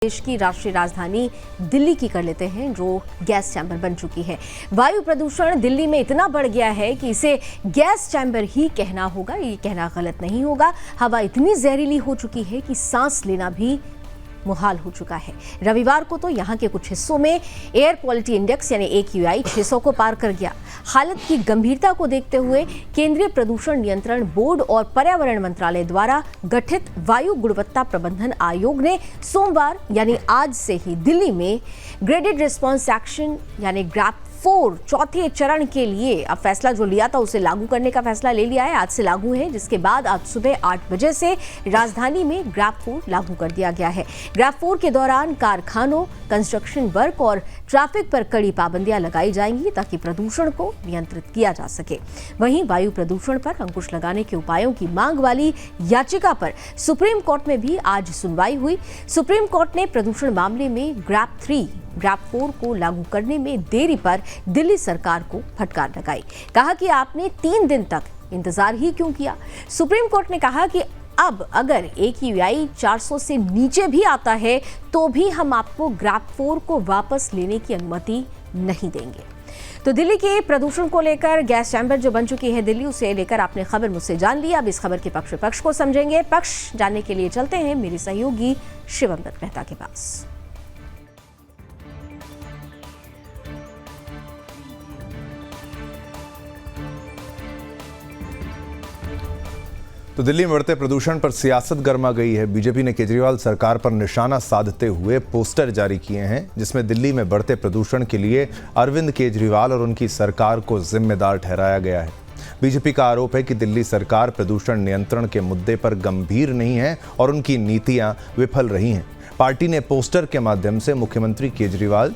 देश की राष्ट्रीय राजधानी दिल्ली की कर लेते हैं, जो गैस चैम्बर बन चुकी है। वायु प्रदूषण दिल्ली में इतना बढ़ गया है कि इसे गैस चैम्बर ही कहना होगा। ये कहना गलत नहीं होगा। हवा इतनी जहरीली हो चुकी है कि सांस लेना भी मुहाल हो चुका है। रविवार को तो यहाँ के कुछ हिस्सों में एयर क्वालिटी इंडेक्स यानी AQI 600 को पार कर गया। हालत की गंभीरता को देखते हुए केंद्रीय प्रदूषण नियंत्रण बोर्ड और पर्यावरण मंत्रालय द्वारा गठित वायु गुणवत्ता प्रबंधन आयोग ने सोमवार यानी आज से ही दिल्ली में ग्रेडेड रिस्पॉन्स एक्शन यानी GRAP 4 चौथे चरण के लिए अब फैसला जो लिया था उसे लागू करने का फैसला ले लिया है। आज से लागू है, जिसके बाद आज सुबह 8 बजे से राजधानी में GRAP 4 लागू कर दिया गया है। GRAP 4 के दौरान कारखानों, कंस्ट्रक्शन वर्क और ट्रैफिक पर कड़ी पाबंदियां लगाई जाएंगी ताकि प्रदूषण को नियंत्रित किया जा सके। वहीं वायु प्रदूषण पर अंकुश लगाने के उपायों की मांग वाली याचिका पर सुप्रीम कोर्ट में भी आज सुनवाई हुई। सुप्रीम कोर्ट ने प्रदूषण मामले में GRAP 4 को लागू करने में देरी पर दिल्ली सरकार को फटकार लगाई। कहा कि आपने 3 दिन तक इंतजार ही क्यों किया। सुप्रीम कोर्ट ने कहा कि अब अगर AQI 400 से नीचे भी आता है तो भी हम आपको GRAP 4 को वापस लेने की अनुमति नहीं देंगे। तो दिल्ली के प्रदूषण को लेकर गैस चैम्बर जो बन चुकी है दिल्ली, उसे लेकर आपने खबर मुझसे जान ली। अब इस खबर के पक्ष को समझेंगे। पक्ष जानने के लिए चलते हैं मेरे सहयोगी शिवम दत्त मेहता के पास। तो दिल्ली में बढ़ते प्रदूषण पर सियासत गर्मा गई है। बीजेपी ने केजरीवाल सरकार पर निशाना साधते हुए पोस्टर जारी किए हैं, जिसमें दिल्ली में बढ़ते प्रदूषण के लिए अरविंद केजरीवाल और उनकी सरकार को जिम्मेदार ठहराया गया है। बीजेपी का आरोप है कि दिल्ली सरकार प्रदूषण नियंत्रण के मुद्दे पर गंभीर नहीं है और उनकी नीतियां विफल रही हैं। पार्टी ने पोस्टर के माध्यम से मुख्यमंत्री केजरीवाल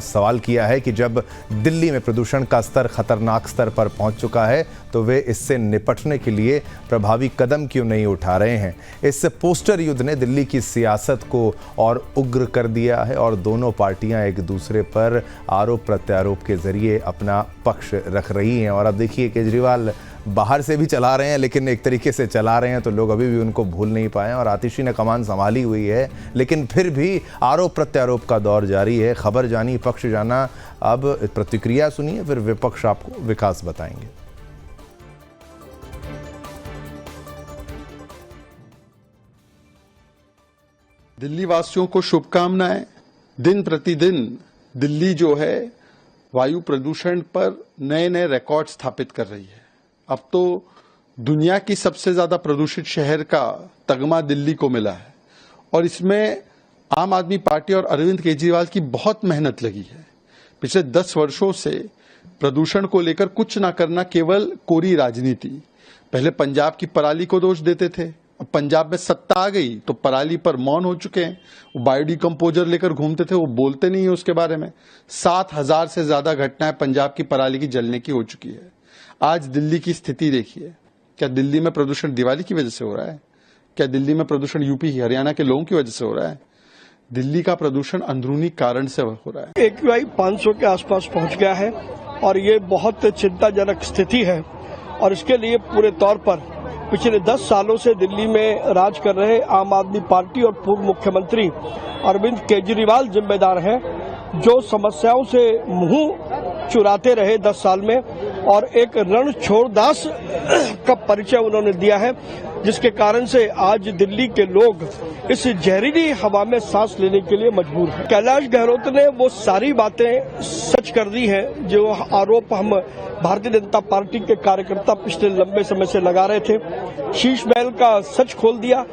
सवाल किया है कि जब दिल्ली में प्रदूषण का स्तर खतरनाक स्तर पर पहुंच चुका है तो वे इससे निपटने के लिए प्रभावी कदम क्यों नहीं उठा रहे हैं। इस पोस्टर युद्ध ने दिल्ली की सियासत को और उग्र कर दिया है और दोनों पार्टियां एक दूसरे पर आरोप प्रत्यारोप के जरिए अपना पक्ष रख रही हैं। और अब देखिए, केजरीवाल बाहर से भी चला रहे हैं, लेकिन एक तरीके से चला रहे हैं तो लोग अभी भी उनको भूल नहीं पाए। और आतिशी ने कमान संभाली हुई है, लेकिन फिर भी आरोप प्रत्यारोप का दौर जारी है। खबर जानी, पक्ष जाना। अब प्रतिक्रिया सुनिए, फिर विपक्ष आपको विकास बताएंगे। दिल्ली वासियों को शुभकामनाएं। दिन प्रतिदिन दिल्ली जो है वायु प्रदूषण पर नए नए रिकॉर्ड स्थापित कर रही है। अब तो दुनिया की सबसे ज्यादा प्रदूषित शहर का तगमा दिल्ली को मिला है और इसमें आम आदमी पार्टी और अरविंद केजरीवाल की बहुत मेहनत लगी है। पिछले 10 वर्षों से प्रदूषण को लेकर कुछ ना करना केवल कोरी राजनीति। पहले पंजाब की पराली को दोष देते थे, अब पंजाब में सत्ता आ गई तो पराली पर मौन हो चुके हैं। वो बायोडिकम्पोजर लेकर घूमते थे, वो बोलते नहीं है उसके बारे में। 7,000 से ज्यादा घटनाएं पंजाब की पराली की जलने की हो चुकी है। आज दिल्ली की स्थिति देखिए। क्या दिल्ली में प्रदूषण दिवाली की वजह से हो रहा है? क्या दिल्ली में प्रदूषण यूपी हरियाणा के लोगों की वजह से हो रहा है? दिल्ली का प्रदूषण अंदरूनी कारण से हो रहा है। AQI 500 के आसपास पहुंच गया है और ये बहुत चिंताजनक स्थिति है और इसके लिए पूरे तौर पर पिछले 10 सालों से दिल्ली में राज कर रहे आम आदमी पार्टी और पूर्व मुख्यमंत्री अरविंद केजरीवाल जिम्मेदार हैं, जो समस्याओं से मुंह चुराते रहे 10 साल में और एक रणछोड़दास का परिचय उन्होंने दिया है, जिसके कारण से आज दिल्ली के लोग इस जहरीली हवा में सांस लेने के लिए मजबूर हैं। कैलाश गहलोत ने वो सारी बातें सच कर दी हैं जो आरोप हम भारतीय जनता पार्टी के कार्यकर्ता पिछले लंबे समय से लगा रहे थे। शीश महल का सच खोल दिया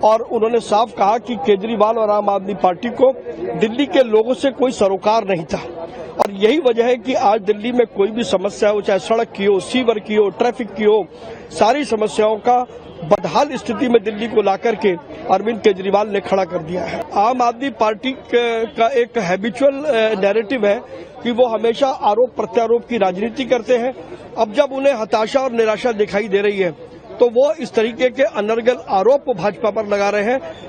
और उन्होंने साफ कहा कि केजरीवाल और आम आदमी पार्टी को दिल्ली के लोगों से कोई सरोकार नहीं था और यही वजह है कि आज दिल्ली में कोई भी समस्या हो, चाहे सड़क की हो, सीवर की हो, ट्रैफिक की हो, सारी समस्याओं का बदहाल स्थिति में दिल्ली को लाकर के अरविंद केजरीवाल ने खड़ा कर दिया है। आम आदमी पार्टी का एक हैबिचुअल नैरेटिव है कि वो हमेशा आरोप प्रत्यारोप की राजनीति करते हैं। अब जब उन्हें हताशा और निराशा दिखाई दे रही है तो वो इस तरीके के अनर्गल आरोप भाजपा पर लगा रहे हैं।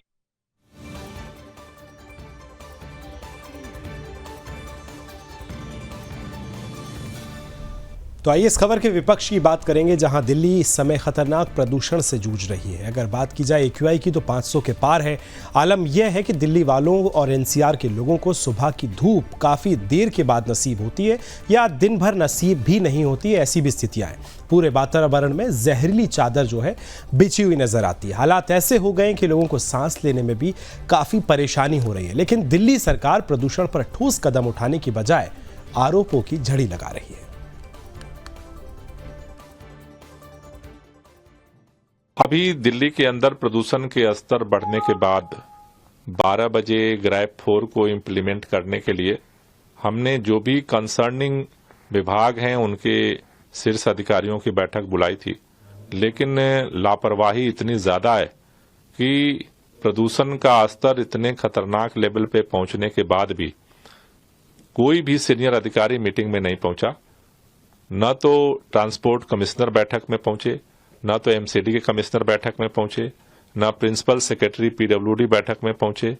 तो आइए इस खबर के विपक्ष की बात करेंगे, जहां दिल्ली इस समय खतरनाक प्रदूषण से जूझ रही है। अगर बात की जाए AQI की तो 500 के पार है। आलम यह है कि दिल्ली वालों और NCR के लोगों को सुबह की धूप काफ़ी देर के बाद नसीब होती है या दिन भर नसीब भी नहीं होती है, ऐसी भी स्थितियां हैं। पूरे वातावरण में जहरीली चादर जो है बिछी हुई नजर आती है। हालात ऐसे हो गए कि लोगों को सांस लेने में भी काफ़ी परेशानी हो रही है। लेकिन दिल्ली सरकार प्रदूषण पर ठोस कदम उठाने की बजाय आरोपों की झड़ी लगा रही है। अभी दिल्ली के अंदर प्रदूषण के स्तर बढ़ने के बाद 12 बजे ग्रैब 4 को इम्प्लीमेंट करने के लिए हमने जो भी कंसर्निंग विभाग हैं उनके शीर्ष अधिकारियों की बैठक बुलाई थी, लेकिन लापरवाही इतनी ज्यादा है कि प्रदूषण का स्तर इतने खतरनाक लेवल पे पहुंचने के बाद भी कोई भी सीनियर अधिकारी मीटिंग में नहीं पहुंचा। न तो ट्रांसपोर्ट कमिश्नर बैठक में पहुंचे, न तो MCD के कमिश्नर बैठक में पहुंचे, न प्रिंसिपल सेक्रेटरी PWD बैठक में पहुंचे,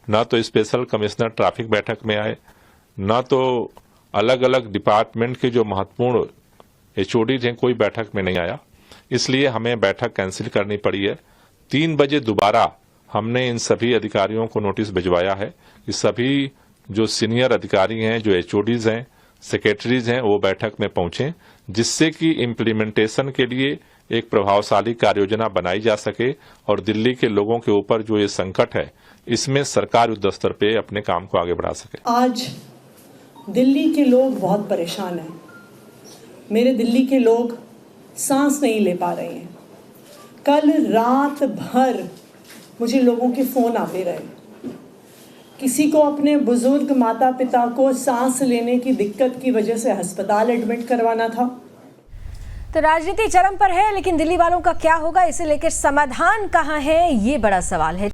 न तो स्पेशल कमिश्नर ट्रैफिक बैठक में आए, न तो अलग अलग डिपार्टमेंट के जो महत्वपूर्ण HODs हैं कोई बैठक में नहीं आया। इसलिए हमें बैठक कैंसिल करनी पड़ी है। 3 बजे दोबारा हमने इन सभी अधिकारियों को नोटिस भिजवाया है कि सभी जो सीनियर अधिकारी हैं, जो HODs हैं, सेक्रेटरीज हैं, वो बैठक में पहुंचे, जिससे कि इम्प्लीमेंटेशन के लिए एक प्रभावशाली कार्य योजना बनाई जा सके और दिल्ली के लोगों के ऊपर जो ये संकट है इसमें सरकार युद्ध स्तर पे अपने काम को आगे बढ़ा सके। आज दिल्ली के लोग बहुत परेशान हैं। मेरे दिल्ली के लोग सांस नहीं ले पा रहे हैं। कल रात भर मुझे लोगों के फोन आते रहे। किसी को अपने बुजुर्ग माता पिता को सांस लेने की दिक्कत की वजह से अस्पताल एडमिट करवाना था। तो राजनीति चरम पर है, लेकिन दिल्ली वालों का क्या होगा, इसे लेकर समाधान कहां है, ये बड़ा सवाल है।